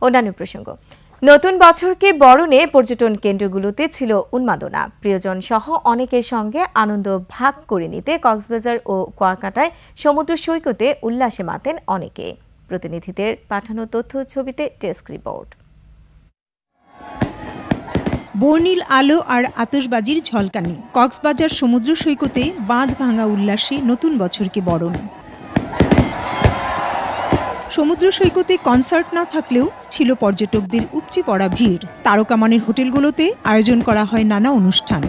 অন্যান্য প্রসঙ্গ, নতুন বছরকে বরণে পর্যটন কেন্দ্রগুলোতে ছিল উন্মাদনা। প্রিয়জন সহ অনেকের সঙ্গে আনন্দ ভাগ করে নিতে কক্সবাজার ও কুয়াকাটায় সমুদ্র সৈকতে উল্লাসে মাতেন অনেকে। প্রতিনিধিদের পাঠানো তথ্য ছবিতে ডেস্ক রিপোর্ট। বর্ণিল আলো আর আতশবাজির ঝলকানি, কক্সবাজার সমুদ্র সৈকতে বাঁধ ভাঙা উল্লাসে নতুন বছরকে বরণ। সমুদ্র সৈকতে কনসার্ট না থাকলেও ছিল পর্যটকদের উপচে পড়া ভিড়। তারকামানের হোটেলগুলোতে আয়োজন করা হয় নানা অনুষ্ঠান।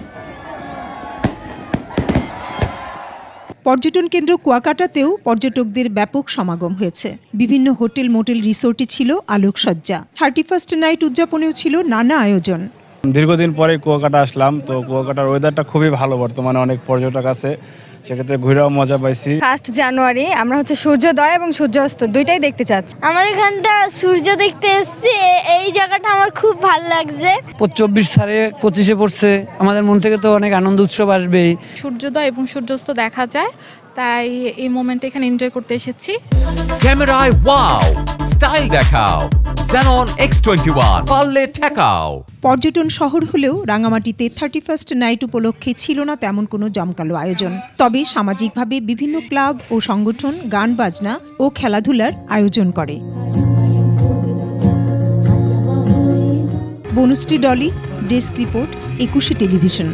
পর্যটন কেন্দ্র কুয়াকাটাতেও পর্যটকদের ব্যাপক সমাগম হয়েছে। বিভিন্ন হোটেল মোটেল রিসোর্টে ছিল আলোকসজ্জা। 31st নাইট উদযাপনেও ছিল নানা আয়োজন। দীর্ঘদিন পরে কুয়াকাটা আসলাম, তো কুয়াকাটার ওয়েদারটা খুবই ভালো, বর্তমানে অনেক পর্যটক আছে, সেক্ষেত্রে ঘুরেও মজা পাইছি। 1 জানুয়ারি আমরা সূর্যোদয় এবং সূর্যাস্ত দুইটাই দেখতে চাচ্ছি। আমার এখানটা সূর্য দেখতে এসেছি, এই জায়গাটা আমার খুব ভালো লাগছে। 24 সালে 25-এ পড়ছে, আমাদের মন থেকে তো অনেক আনন্দ উৎসব আসবেই। সূর্যোদয় এবং সূর্যাস্ত দেখা যায়, তাই এই মোমেন্টে এখানে এনজয় করতে এসেছি। ক্যামেরায় ওয়াও, স্টাইল দেখাও, Xenon X21 পারলে ঠেকাও। পর্যটন শহর হলেও রাঙামাটিতে 31st নাইট উপলক্ষে ছিল না তেমন কোনো জমকালো আয়োজন। তবে সামাজিকভাবে বিভিন্ন ক্লাব ও সংগঠন গান বাজনা ও খেলাধুলার আয়োজন করে। বনুশ্রী ডলি, ডেস্ক রিপোর্ট, 21শে টেলিভিশন।